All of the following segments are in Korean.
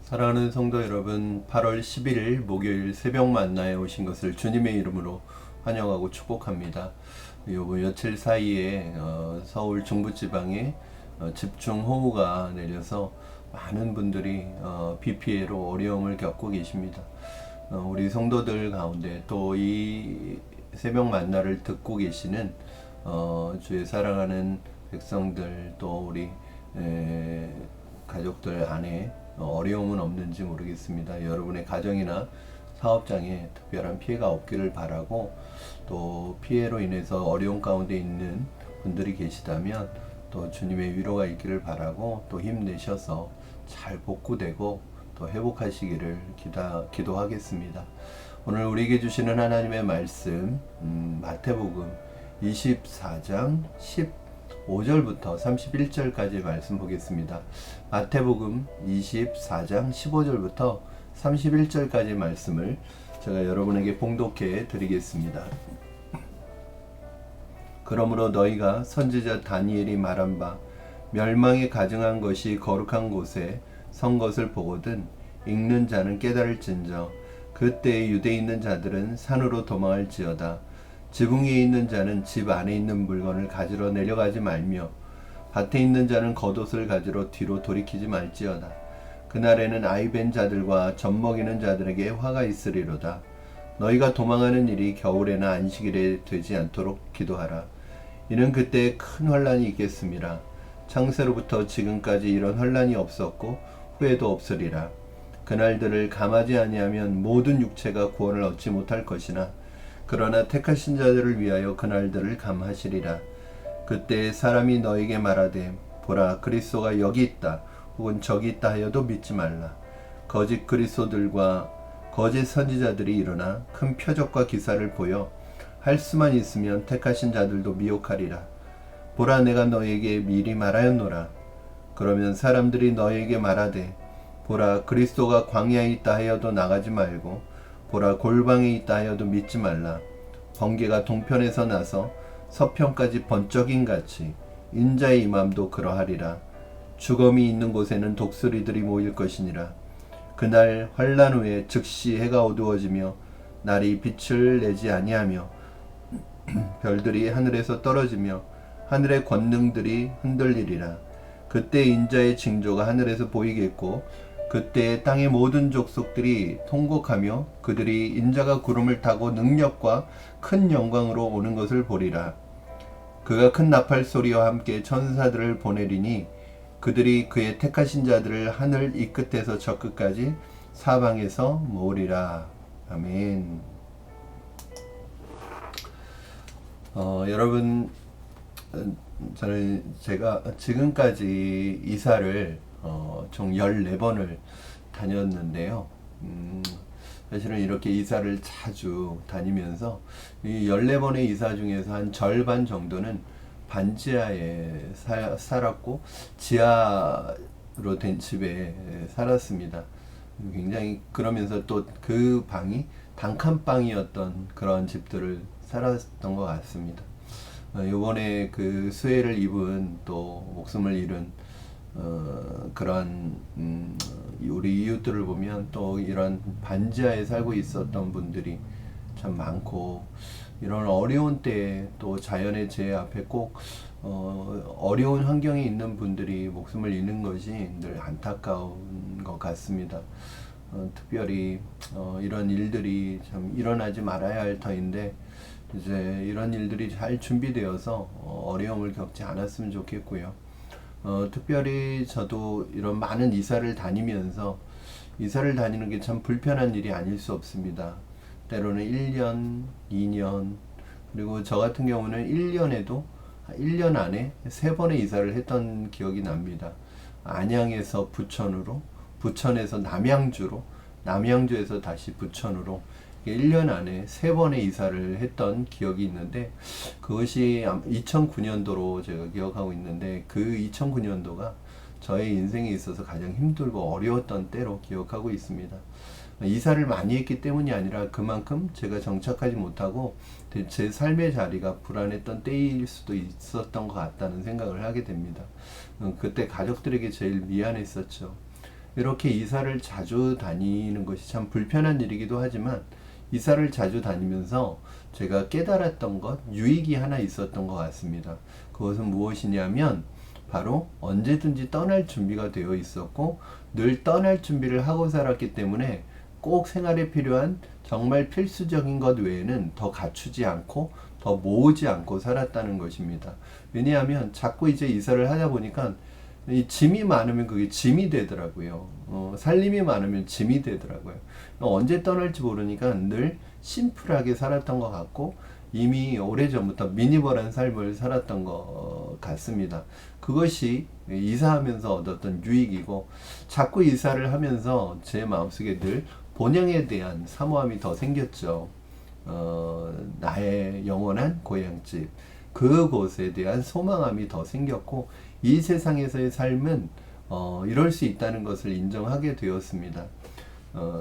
사랑하는 성도 여러분, 8월 11일 목요일 새벽 만나에 오신 것을 주님의 이름으로 환영하고 축복합니다. 요 며칠 사이에 서울 중부지방에 집중호우가 내려서 많은 분들이 비 피해로 어려움을 겪고 계십니다. 우리 성도들 가운데 또 이 새벽 만나를 듣고 계시는 주의 사랑하는 백성들, 또 우리 가족들 안에 어려움은 없는지 모르겠습니다. 여러분의 가정이나 사업장에 특별한 피해가 없기를 바라고, 또 피해로 인해서 어려움 가운데 있는 분들이 계시다면 또 주님의 위로가 있기를 바라고, 또 힘내셔서 잘 복구되고 또 회복하시기를 기도하겠습니다. 오늘 우리에게 주시는 하나님의 말씀, 마태복음 24장 15절부터 31절까지 말씀 보겠습니다. 마태복음 24장 15절부터 31절까지 말씀을 제가 여러분에게 봉독해 드리겠습니다. 그러므로 너희가 선지자 다니엘이 말한 바 멸망에 가증한 것이 거룩한 곳에 선 것을 보거든 읽는 자는 깨달을진저 그때에 유대에 있는 자들은 산으로 도망할지어다. 지붕 위에 있는 자는 집 안에 있는 물건을 가지러 내려가지 말며 밭에 있는 자는 겉옷을 가지러 뒤로 돌이키지 말지어다. 그날에는 아이벤 자들과 젖먹이는 자들에게 화가 있으리로다. 너희가 도망하는 일이 겨울에나 안식일에 되지 않도록 기도하라. 이는 그때 큰 환란이 있겠음이라. 창세로부터 지금까지 이런 환란이 없었고 후에도 없으리라. 그날들을 감하지 아니하면 모든 육체가 구원을 얻지 못할 것이나 그러나 택하신 자들을 위하여 그날들을 감하시리라. 그때 사람이 너에게 말하되 보라 그리스도가 여기 있다 혹은 저기 있다 하여도 믿지 말라. 거짓 그리스도들과 거짓 선지자들이 일어나 큰 표적과 기사를 보여 할 수만 있으면 택하신 자들도 미혹하리라. 보라 내가 너에게 미리 말하였노라. 그러면 사람들이 너에게 말하되 보라 그리스도가 광야에 있다 하여도 나가지 말고 보라 골방에 있다 하여도 믿지 말라. 번개가 동편에서 나서 서편까지 번쩍인 같이 인자의 임함도 그러하리라. 죽음이 있는 곳에는 독수리들이 모일 것이니라. 그날 환란 후에 즉시 해가 어두워지며 날이 빛을 내지 아니하며 별들이 하늘에서 떨어지며 하늘의 권능들이 흔들리리라. 그때 인자의 징조가 하늘에서 보이겠고 그때 땅의 모든 족속들이 통곡하며 그들이 인자가 구름을 타고 능력과 큰 영광으로 오는 것을 보리라. 그가 큰 나팔 소리와 함께 천사들을 보내리니 그들이 그의 택하신 자들을 하늘 이 끝에서 저 끝까지 사방에서 모으리라. 아멘. 여러분, 제가 지금까지 이사를 총 14번을 다녔는데요. 사실은 이렇게 이사를 자주 다니면서 이 14번의 이사 중에서 한 절반 정도는 반지하에 살았고 지하로 된 집에 살았습니다. 굉장히 그러면서 또 그 방이 단칸방이었던 그런 집들을 살았던 것 같습니다. 요번에 그 수해를 입은 또 목숨을 잃은 그런 우리 이웃들을 보면 또 이런 반지하에 살고 있었던 분들이 참 많고, 이런 어려운 때에 또 자연의 재해 앞에 꼭 어려운 환경에 있는 분들이 목숨을 잃는 것이 늘 안타까운 것 같습니다. 특별히 이런 일들이 참 일어나지 말아야 할 터인데 이제 이런 일들이 잘 준비되어서 어려움을 겪지 않았으면 좋겠고요. 특별히 저도 이런 많은 이사를 다니면서 이사를 다니는 게 참 불편한 일이 아닐 수 없습니다. 때로는 1년, 2년, 그리고 저 같은 경우는 1년에도 1년 안에 3번의 이사를 했던 기억이 납니다. 안양에서 부천으로, 부천에서 남양주로, 남양주에서 다시 부천으로 1년 안에 3번의 이사를 했던 기억이 있는데, 그것이 2009년도로 제가 기억하고 있는데, 그 2009년도가 저의 인생에 있어서 가장 힘들고 어려웠던 때로 기억하고 있습니다. 이사를 많이 했기 때문이 아니라 그만큼 제가 정착하지 못하고 제 삶의 자리가 불안했던 때일 수도 있었던 것 같다는 생각을 하게 됩니다. 그때 가족들에게 제일 미안했었죠. 이렇게 이사를 자주 다니는 것이 참 불편한 일이기도 하지만 이사를 자주 다니면서 제가 깨달았던 것, 유익이 하나 있었던 것 같습니다. 그것은 무엇이냐면 바로 언제든지 떠날 준비가 되어 있었고 늘 떠날 준비를 하고 살았기 때문에 꼭 생활에 필요한 정말 필수적인 것 외에는 더 갖추지 않고 더 모으지 않고 살았다는 것입니다. 왜냐하면 자꾸 이제 이사를 하다 보니까 이 짐이 많으면 그게 짐이 되더라고요. 살림이 많으면 짐이 되더라고요. 언제 떠날지 모르니까 늘 심플하게 살았던 것 같고 이미 오래전부터 미니멀한 삶을 살았던 것 같습니다. 그것이 이사하면서 얻었던 유익이고 자꾸 이사를 하면서 제 마음속에 늘 본향에 대한 사모함이 더 생겼죠. 나의 영원한 고향집 그곳에 대한 소망함이 더 생겼고 이 세상에서의 삶은 이럴 수 있다는 것을 인정하게 되었습니다.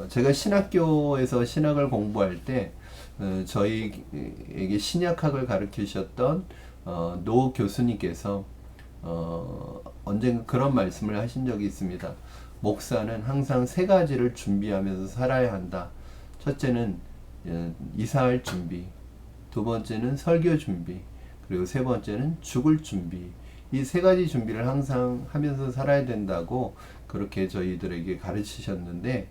제가 신학교에서 신학을 공부할 때 저희에게 신약학을 가르치셨던 노 교수님께서 언젠가 그런 말씀을 하신 적이 있습니다. 목사는 항상 세 가지를 준비하면서 살아야 한다. 첫째는 이사할 준비, 두 번째는 설교 준비, 그리고 세 번째는 죽을 준비. 이 세 가지 준비를 항상 하면서 살아야 된다고 그렇게 저희들에게 가르치셨는데,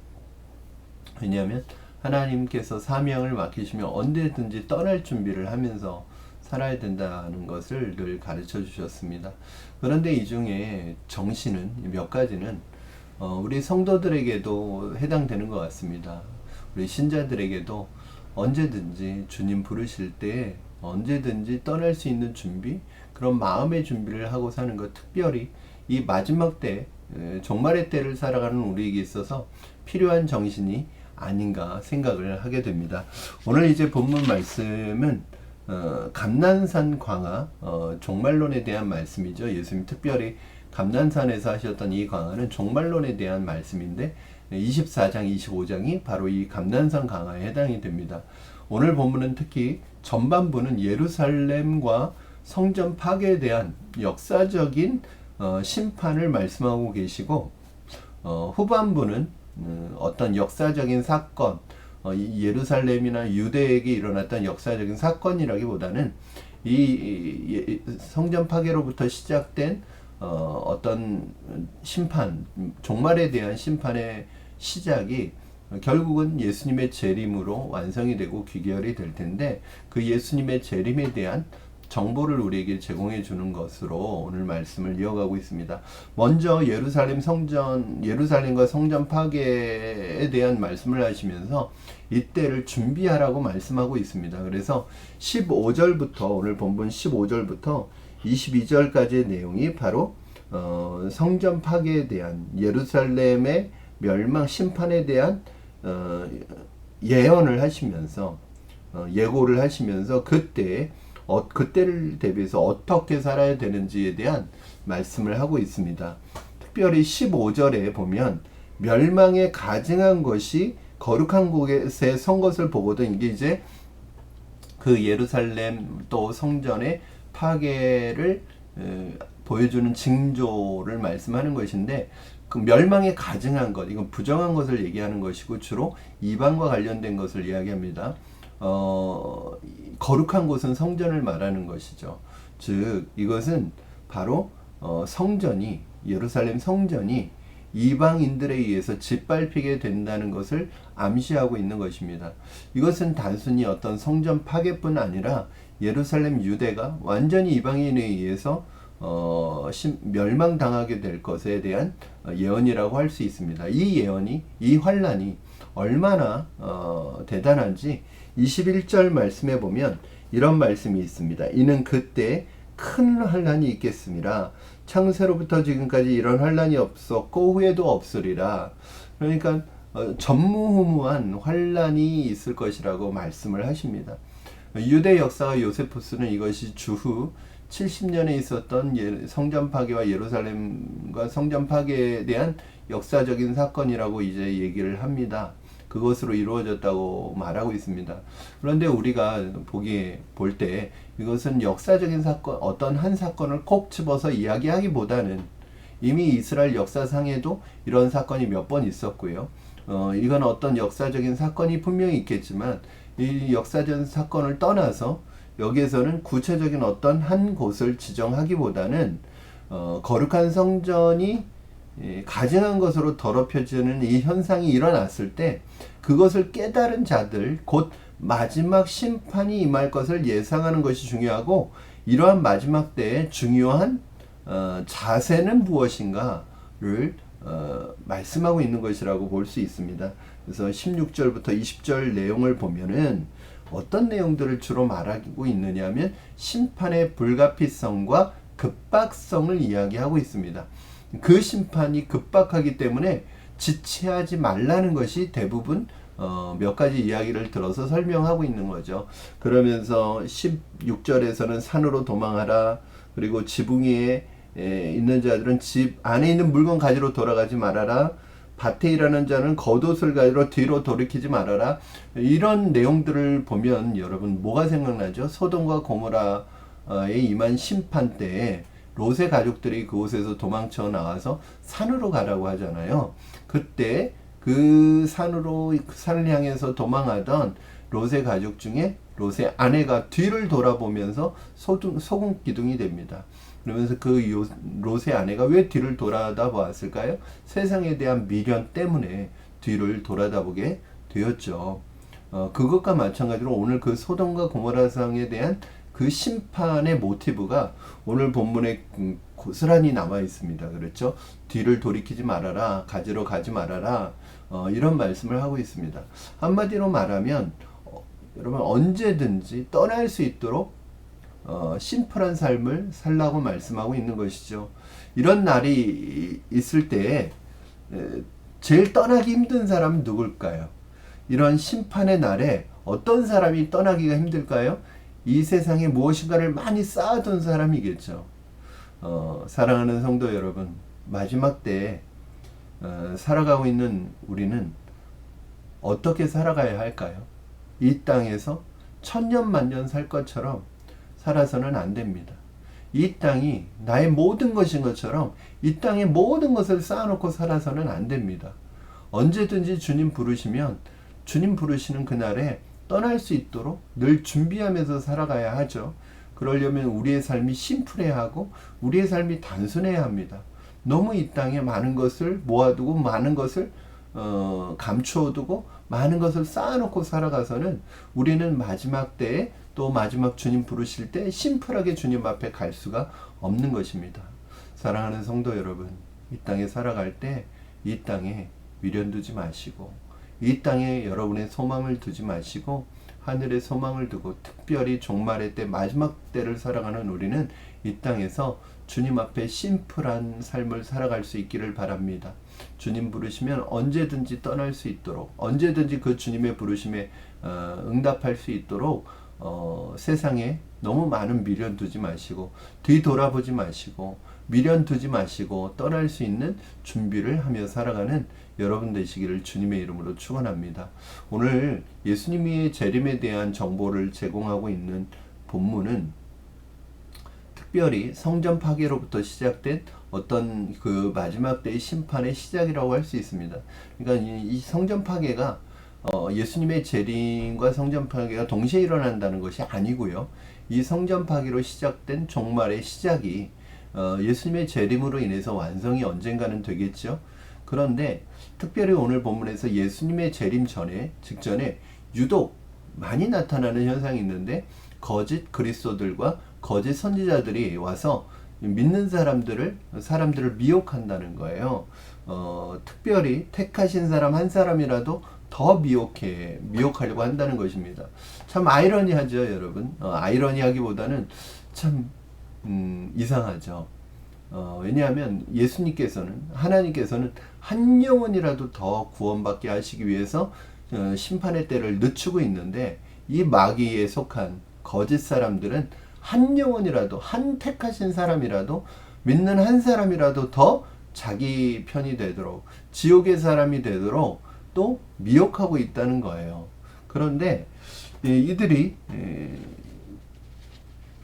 왜냐하면 하나님께서 사명을 맡기시면 언제든지 떠날 준비를 하면서 살아야 된다는 것을 늘 가르쳐 주셨습니다. 그런데 이 중에 정신은 몇 가지는 우리 성도들에게도 해당되는 것 같습니다. 우리 신자들에게도 언제든지 주님 부르실 때 언제든지 떠날 수 있는 준비, 그런 마음의 준비를 하고 사는 것, 특별히 이 마지막 때, 종말의 때를 살아가는 우리에게 있어서 필요한 정신이 아닌가 생각을 하게 됩니다. 오늘 이제 본문 말씀은 감난산 광화, 종말론에 대한 말씀이죠. 예수님 특별히 감난산에서 하셨던 이 강화는 종말론에 대한 말씀인데 24장, 25장이 바로 이 감난산 강화에 해당이 됩니다. 오늘 본문은 특히 전반부는 예루살렘과 성전 파괴에 대한 역사적인 심판을 말씀하고 계시고 후반부는 어떤 역사적인 사건, 예루살렘이나 유대에게 일어났던 역사적인 사건이라기보다는 이 성전 파괴로부터 시작된 어떤 심판, 종말에 대한 심판의 시작이 결국은 예수님의 재림으로 완성이 되고 귀결이 될 텐데, 그 예수님의 재림에 대한 정보를 우리에게 제공해 주는 것으로 오늘 말씀을 이어가고 있습니다. 먼저 예루살렘과 성전 파괴에 대한 말씀을 하시면서 이때를 준비하라고 말씀하고 있습니다. 그래서 15절부터, 오늘 본문 15절부터 22절까지의 내용이 바로 성전 파괴에 대한, 예루살렘의 멸망 심판에 대한 예언을 하시면서 예고를 하시면서 그때를 대비해서 어떻게 살아야 되는지에 대한 말씀을 하고 있습니다. 특별히 15절에 보면 멸망에 가증한 것이 거룩한 곳에 선 것을 보거든. 이게 이제 그 예루살렘 또 성전의 파괴를 보여주는 징조를 말씀하는 것인데, 그 멸망에 가증한 것, 이건 부정한 것을 얘기하는 것이고 주로 이방과 관련된 것을 이야기합니다. 거룩한 곳은 성전을 말하는 것이죠. 즉 이것은 바로 성전이, 예루살렘 성전이 이방인들에 의해서 짓밟히게 된다는 것을 암시하고 있는 것입니다. 이것은 단순히 어떤 성전 파괴뿐 아니라 예루살렘 유대가 완전히 이방인에 의해서 멸망당하게 될 것에 대한 예언이라고 할 수 있습니다. 이 예언이, 이 환란이 얼마나 대단한지 21절 말씀에 보면 이런 말씀이 있습니다. 이는 그때 큰 환란이 있겠습니다. 창세로부터 지금까지 이런 환란이 없었고 후에도 없으리라. 그러니까 전무후무한 환란이 있을 것이라고 말씀을 하십니다. 유대 역사가 요세푸스는 이것이 주후 70년에 있었던 성전 파괴와 예루살렘과 성전 파괴에 대한 역사적인 사건이라고 이제 얘기를 합니다. 그것으로 이루어졌다고 말하고 있습니다. 그런데 우리가 볼 때 이것은 역사적인 사건, 어떤 한 사건을 콕 집어서 이야기하기보다는 이미 이스라엘 역사상에도 이런 사건이 몇 번 있었고요. 이건 어떤 역사적인 사건이 분명히 있겠지만 이 역사적인 사건을 떠나서 여기에서는 구체적인 어떤 한 곳을 지정하기보다는 거룩한 성전이 가증한 것으로 더럽혀지는 이 현상이 일어났을 때 그것을 깨달은 자들, 곧 마지막 심판이 임할 것을 예상하는 것이 중요하고, 이러한 마지막 때의 중요한 자세는 무엇인가를 말씀하고 있는 것이라고 볼 수 있습니다. 그래서 16절부터 20절 내용을 보면은 어떤 내용들을 주로 말하고 있느냐면 심판의 불가피성과 급박성을 이야기하고 있습니다. 그 심판이 급박하기 때문에 지체하지 말라는 것이 대부분 몇 가지 이야기를 들어서 설명하고 있는 거죠. 그러면서 16절에서는 산으로 도망하라. 그리고 지붕 위에 있는 자들은 집 안에 있는 물건 가지러 돌아가지 말아라. 밭에 일하는 자는 겉옷을 가지러 뒤로 돌이키지 말아라. 이런 내용들을 보면 여러분 뭐가 생각나죠? 소돔과 고모라에 임한 심판 때에 롯의 가족들이 그곳에서 도망쳐 나와서 산으로 가라고 하잖아요. 그때 그 산을 향해서 도망하던 롯의 가족 중에 롯의 아내가 뒤를 돌아보면서 소금 기둥이 됩니다. 그러면서 그 롯의 아내가 왜 뒤를 돌아다보았을까요? 세상에 대한 미련 때문에 뒤를 돌아다보게 되었죠. 그것과 마찬가지로 오늘 그 소돔과 고모라성에 대한 그 심판의 모티브가 오늘 본문에 고스란히 남아 있습니다. 그렇죠? 뒤를 돌이키지 말아라, 가지러 가지 말아라, 이런 말씀을 하고 있습니다. 한마디로 말하면 여러분 언제든지 떠날 수 있도록 심플한 삶을 살라고 말씀하고 있는 것이죠. 이런 날이 있을 때 제일 떠나기 힘든 사람은 누굴까요? 이런 심판의 날에 어떤 사람이 떠나기가 힘들까요? 이 세상에 무엇인가를 많이 쌓아둔 사람이겠죠. 사랑하는 성도 여러분, 마지막 때에 살아가고 있는 우리는 어떻게 살아가야 할까요? 이 땅에서 천년 만년 살 것처럼 살아서는 안 됩니다. 이 땅이 나의 모든 것인 것처럼 이 땅에 모든 것을 쌓아놓고 살아서는 안 됩니다. 언제든지 주님 부르시면 주님 부르시는 그날에 떠날 수 있도록 늘 준비하면서 살아가야 하죠. 그러려면 우리의 삶이 심플해야 하고 우리의 삶이 단순해야 합니다. 너무 이 땅에 많은 것을 모아두고 많은 것을 감추어두고 많은 것을 쌓아놓고 살아가서는 우리는 마지막 때에 또 마지막 주님 부르실 때 심플하게 주님 앞에 갈 수가 없는 것입니다. 사랑하는 성도 여러분, 이 땅에 살아갈 때 이 땅에 미련 두지 마시고 이 땅에 여러분의 소망을 두지 마시고 하늘에 소망을 두고 특별히 종말의 때 마지막 때를 살아가는 우리는 이 땅에서 주님 앞에 심플한 삶을 살아갈 수 있기를 바랍니다. 주님 부르시면 언제든지 떠날 수 있도록 언제든지 그 주님의 부르심에 응답할 수 있도록 세상에 너무 많은 미련 두지 마시고 뒤돌아보지 마시고 미련 두지 마시고 떠날 수 있는 준비를 하며 살아가는 여러분 되시기를 주님의 이름으로 축원합니다. 오늘 예수님의 재림에 대한 정보를 제공하고 있는 본문은 특별히 성전 파괴로부터 시작된 어떤 그 마지막 때의 심판의 시작이라고 할 수 있습니다. 그러니까 이 성전 파괴가 예수님의 재림과 성전 파괴가 동시에 일어난다는 것이 아니고요. 이 성전 파괴로 시작된 종말의 시작이 예수님의 재림으로 인해서 완성이 언젠가는 되겠죠. 그런데 특별히 오늘 본문에서 예수님의 재림 직전에 유독 많이 나타나는 현상이 있는데 거짓 그리스도들과 거짓 선지자들이 와서 믿는 사람들을 미혹한다는 거예요. 특별히 택하신 사람 한 사람이라도 더 미혹하려고 한다는 것입니다. 참 아이러니하죠, 여러분. 아이러니하기보다는 참 이상하죠. 왜냐하면 하나님께서는 한 영혼이라도 더 구원받게 하시기 위해서 심판의 때를 늦추고 있는데 이 마귀에 속한 거짓 사람들은 한 영혼이라도 한 택하신 사람이라도 믿는 한 사람이라도 더 자기 편이 되도록 지옥의 사람이 되도록 또 미혹하고 있다는 거예요. 그런데 이들이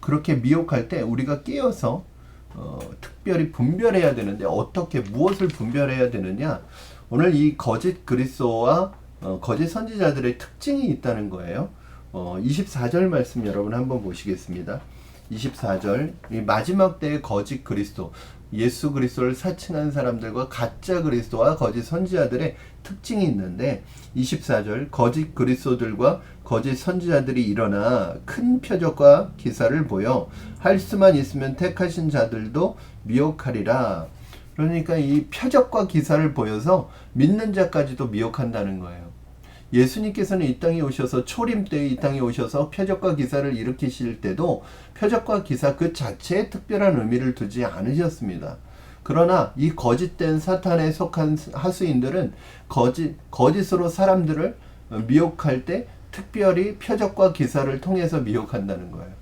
그렇게 미혹할 때 우리가 깨어서 특별히 분별해야 되는데 어떻게 무엇을 분별해야 되느냐? 오늘 이 거짓 그리스도와 거짓 선지자들의 특징이 있다는 거예요. 24절 말씀 여러분 한번 보시겠습니다. 24절 이 마지막 때의 거짓 그리스도 예수 그리스도를 사칭한 사람들과 가짜 그리스도와 거짓 선지자들의 특징이 있는데 24절 거짓 그리스도들과 거짓 선지자들이 일어나 큰 표적과 기사를 보여 할 수만 있으면 택하신 자들도 미혹하리라. 그러니까 이 표적과 기사를 보여서 믿는 자까지도 미혹한다는 거예요. 예수님께서는 이 땅에 오셔서 초림 때에 이 땅에 오셔서 표적과 기사를 일으키실 때도 표적과 기사 그 자체에 특별한 의미를 두지 않으셨습니다. 그러나 이 거짓된 사탄에 속한 하수인들은 거짓으로 사람들을 미혹할 때 특별히 표적과 기사를 통해서 미혹한다는 거예요.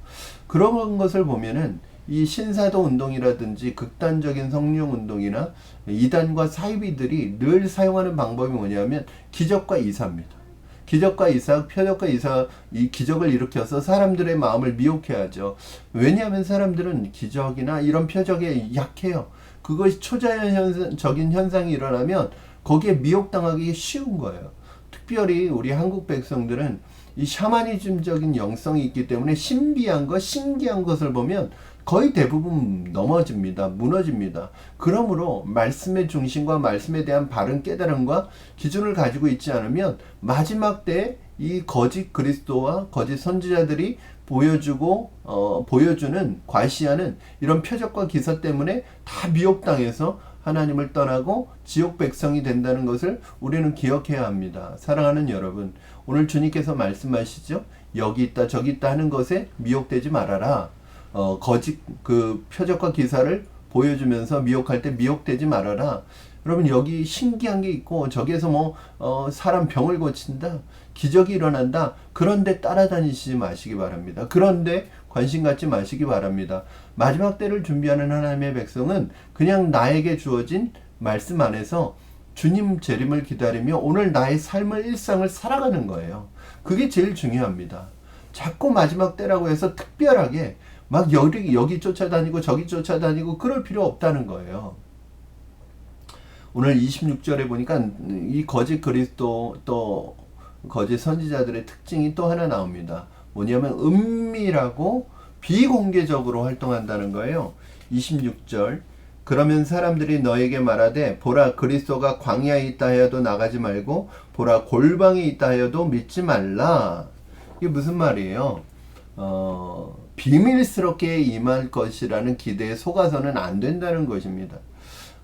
그런 것을 보면은 이 신사도 운동이라든지 극단적인 성령 운동이나 이단과 사이비들이 늘 사용하는 방법이 뭐냐면 기적과 이사입니다. 기적과 이사, 표적과 이사, 이 기적을 일으켜서 사람들의 마음을 미혹해야죠. 왜냐하면 사람들은 기적이나 이런 표적에 약해요. 그것이 초자연적인 현상이 일어나면 거기에 미혹당하기 쉬운 거예요. 특별히 우리 한국 백성들은 이 샤머니즘적인 영성이 있기 때문에 신비한 것, 신기한 것을 보면 거의 대부분 넘어집니다. 무너집니다. 그러므로 말씀의 중심과 말씀에 대한 바른 깨달음과 기준을 가지고 있지 않으면 마지막 때에 이 거짓 그리스도와 거짓 선지자들이 보여주는 과시하는 이런 표적과 기사 때문에 다 미혹당해서 하나님을 떠나고 지옥 백성이 된다는 것을 우리는 기억해야 합니다. 사랑하는 여러분, 오늘 주님께서 말씀하시죠. 여기 있다 저기 있다 하는 것에 미혹되지 말아라. 거짓 그 표적과 기사를 보여주면서 미혹할 때 미혹되지 말아라. 여러분 여기 신기한 게 있고 저기에서 사람 병을 고친다. 기적이 일어난다. 그런데 따라다니시지 마시기 바랍니다. 그런데 관심 갖지 마시기 바랍니다. 마지막 때를 준비하는 하나님의 백성은 그냥 나에게 주어진 말씀 안에서 주님 재림을 기다리며 오늘 나의 삶을 일상을 살아가는 거예요. 그게 제일 중요합니다. 자꾸 마지막 때라고 해서 특별하게 막 여기 쫓아다니고 저기 쫓아다니고 그럴 필요 없다는 거예요. 오늘 26절에 보니까 이 거짓 그리스도 또 거짓 선지자들의 특징이 또 하나 나옵니다. 뭐냐면 은밀하고 비공개적으로 활동한다는 거예요. 26절 그러면 사람들이 너에게 말하되 보라 그리스도가 광야에 있다 하여도 나가지 말고 보라 골방에 있다 하여도 믿지 말라. 이게 무슨 말이에요? 비밀스럽게 임할 것이라는 기대에 속아서는 안 된다는 것입니다.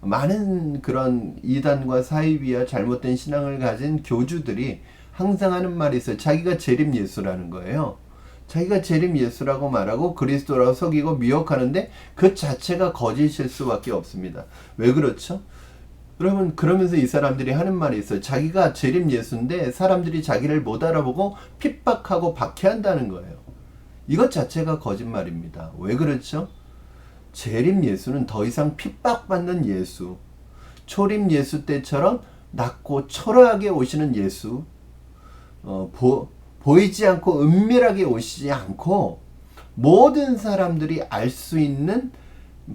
많은 그런 이단과 사이비와 잘못된 신앙을 가진 교주들이 항상 하는 말이 있어요. 자기가 재림 예수라는 거예요. 자기가 재림 예수라고 말하고 그리스도라고 속이고 미혹하는데 그 자체가 거짓일 수밖에 없습니다. 왜 그렇죠? 여러분 그러면서 이 사람들이 하는 말이 있어요. 자기가 재림 예수인데 사람들이 자기를 못 알아보고 핍박하고 박해한다는 거예요. 이것 자체가 거짓말입니다. 왜 그렇죠? 재림 예수는 더 이상 핍박받는 예수, 초림 예수 때처럼 낮고 초라하게 오시는 예수, 보이지 않고 은밀하게 오시지 않고 모든 사람들이 알 수 있는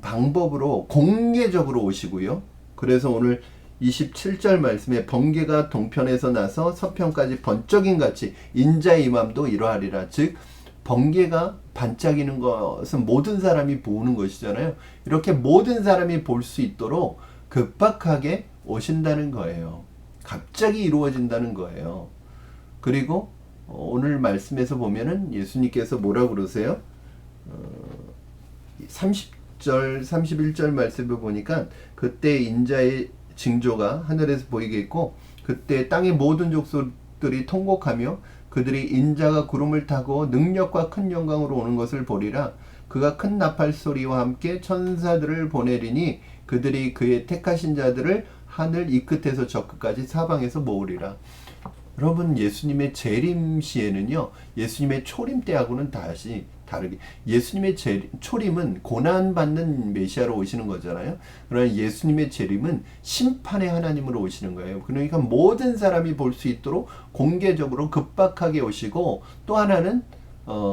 방법으로 공개적으로 오시고요. 그래서 오늘 27절 말씀에 번개가 동편에서 나서 서편까지 번쩍임 같이 인자의 임함도 이러하리라. 즉 번개가 반짝이는 것은 모든 사람이 보는 것이잖아요. 이렇게 모든 사람이 볼 수 있도록 급박하게 오신다는 거예요. 갑자기 이루어진다는 거예요. 그리고 오늘 말씀에서 보면은 예수님께서 뭐라고 그러세요? 30절, 31절 말씀을 보니까 그때 인자의 징조가 하늘에서 보이겠고 그때 땅의 모든 족속들이 통곡하며 그들이 인자가 구름을 타고 능력과 큰 영광으로 오는 것을 보리라. 그가 큰 나팔 소리와 함께 천사들을 보내리니 그들이 그의 택하신 자들을 하늘 이 끝에서 저 끝까지 사방에서 모으리라. 여러분 예수님의 재림 시에는요 예수님의 초림 때하고는 다시 다르게 예수님의 초림은 고난받는 메시아로 오시는 거잖아요. 그러나 예수님의 재림은 심판의 하나님으로 오시는 거예요. 그러니까 모든 사람이 볼 수 있도록 공개적으로 급박하게 오시고 또 하나는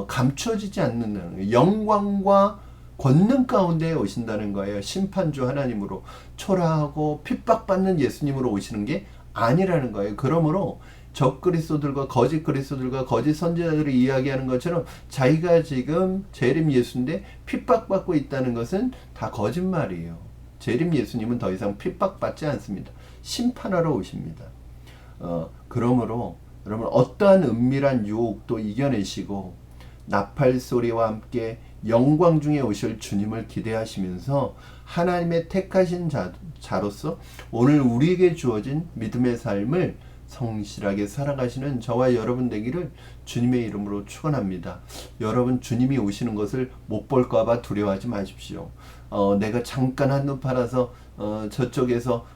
감춰지지 않는 영광과 권능 가운데 오신다는 거예요. 심판주 하나님으로 초라하고 핍박받는 예수님으로 오시는 게 아니라는 거예요. 그러므로 적그리스도들과 거짓 그리스도들과 거짓 선지자들이 이야기하는 것처럼 자기가 지금 재림 예수인데 핍박받고 있다는 것은 다 거짓말이에요. 재림 예수님은 더 이상 핍박받지 않습니다. 심판하러 오십니다. 그러므로 여러분 어떠한 은밀한 유혹도 이겨내시고 나팔 소리와 함께 영광 중에 오실 주님을 기대하시면서 하나님의 택하신 자로서 오늘 우리에게 주어진 믿음의 삶을 성실하게 살아가시는 저와 여러분 되기를 주님의 이름으로 축원합니다. 여러분 주님이 오시는 것을 못 볼까봐 두려워하지 마십시오. 내가 잠깐 한눈 팔아서 저쪽에서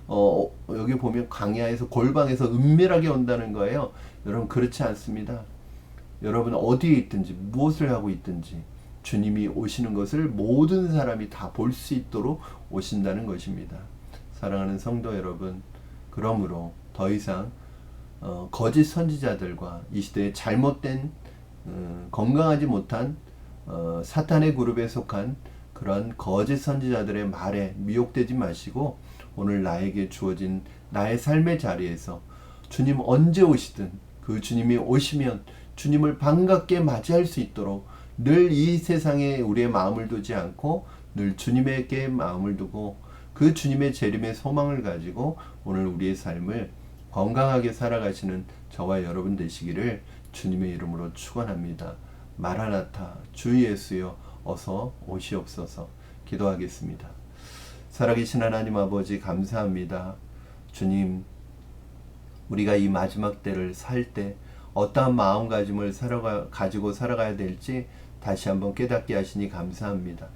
여기 보면 광야에서 골방에서 은밀하게 온다는 거예요. 여러분 그렇지 않습니다. 여러분 어디에 있든지 무엇을 하고 있든지 주님이 오시는 것을 모든 사람이 다 볼 수 있도록 오신다는 것입니다. 사랑하는 성도 여러분, 그러므로 더 이상 거짓 선지자들과 이 시대의 잘못된 건강하지 못한 사탄의 그룹에 속한 그런 거짓 선지자들의 말에 미혹되지 마시고 오늘 나에게 주어진 나의 삶의 자리에서 주님 언제 오시든 그 주님이 오시면 주님을 반갑게 맞이할 수 있도록 늘 이 세상에 우리의 마음을 두지 않고 늘 주님에게 마음을 두고 그 주님의 재림의 소망을 가지고 오늘 우리의 삶을 건강하게 살아가시는 저와 여러분 되시기를 주님의 이름으로 축원합니다. 마라나타 주 예수여 어서 오시옵소서. 기도하겠습니다. 살아계신 하나님 아버지 감사합니다. 주님, 우리가 이 마지막 때를 살 때 어떠한 마음가짐을 가지고 살아가야 될지 다시 한번 깨닫게 하시니 감사합니다.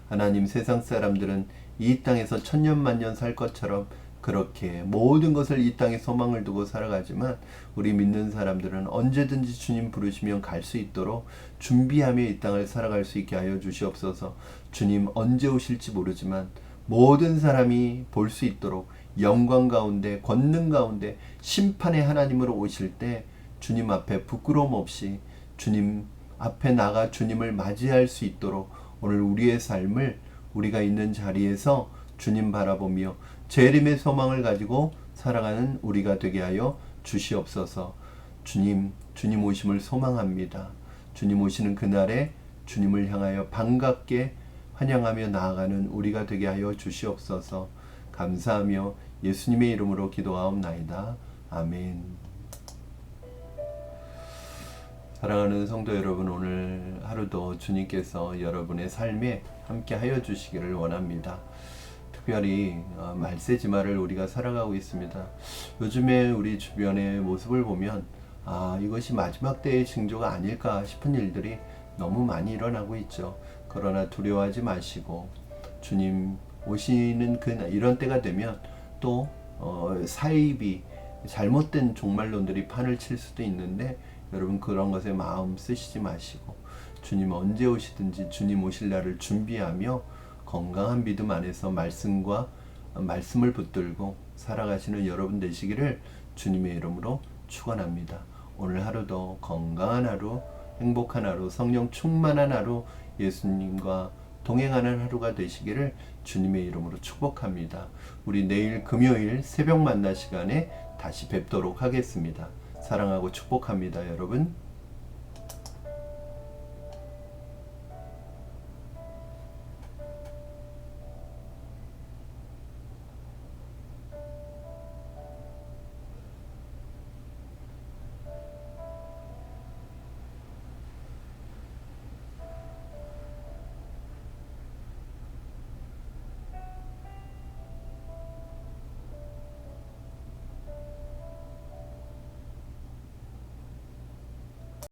하나님, 세상 사람들은 이 땅에서 천년만년 살 것처럼 그렇게 모든 것을 이 땅에 소망을 두고 살아가지만 우리 믿는 사람들은 언제든지 주님 부르시면 갈 수 있도록 준비하며 이 땅을 살아갈 수 있게 하여 주시옵소서. 주님 언제 오실지 모르지만 모든 사람이 볼 수 있도록 영광 가운데 권능 가운데 심판의 하나님으로 오실 때 주님 앞에 부끄러움 없이 주님 앞에 나가 주님을 맞이할 수 있도록 오늘 우리의 삶을 우리가 있는 자리에서 주님 바라보며 재림의 소망을 가지고 살아가는 우리가 되게 하여 주시옵소서. 주님 오심을 소망합니다. 주님 오시는 그날에 주님을 향하여 반갑게 환영하며 나아가는 우리가 되게 하여 주시옵소서. 감사하며 예수님의 이름으로 기도하옵나이다. 아멘. 사랑하는 성도 여러분, 오늘 하루도 주님께서 여러분의 삶에 함께 하여 주시기를 원합니다. 특별히 말세지마를 우리가 살아가고 있습니다. 요즘에 우리 주변의 모습을 보면 이것이 마지막 때의 징조가 아닐까 싶은 일들이 너무 많이 일어나고 있죠. 그러나 두려워하지 마시고 주님 오시는 그날 이런 때가 되면 또 사입이 잘못된 종말론들이 판을 칠 수도 있는데 여러분 그런 것에 마음 쓰시지 마시고 주님 언제 오시든지 주님 오실 날을 준비하며 건강한 믿음 안에서 말씀을 붙들고 살아가시는 여러분 되시기를 주님의 이름으로 축원합니다. 오늘 하루도 건강한 하루, 행복한 하루, 성령 충만한 하루, 예수님과 동행하는 하루가 되시기를 주님의 이름으로 축복합니다. 우리 내일 금요일 새벽 만나 시간에 다시 뵙도록 하겠습니다. 사랑하고 축복합니다, 여러분.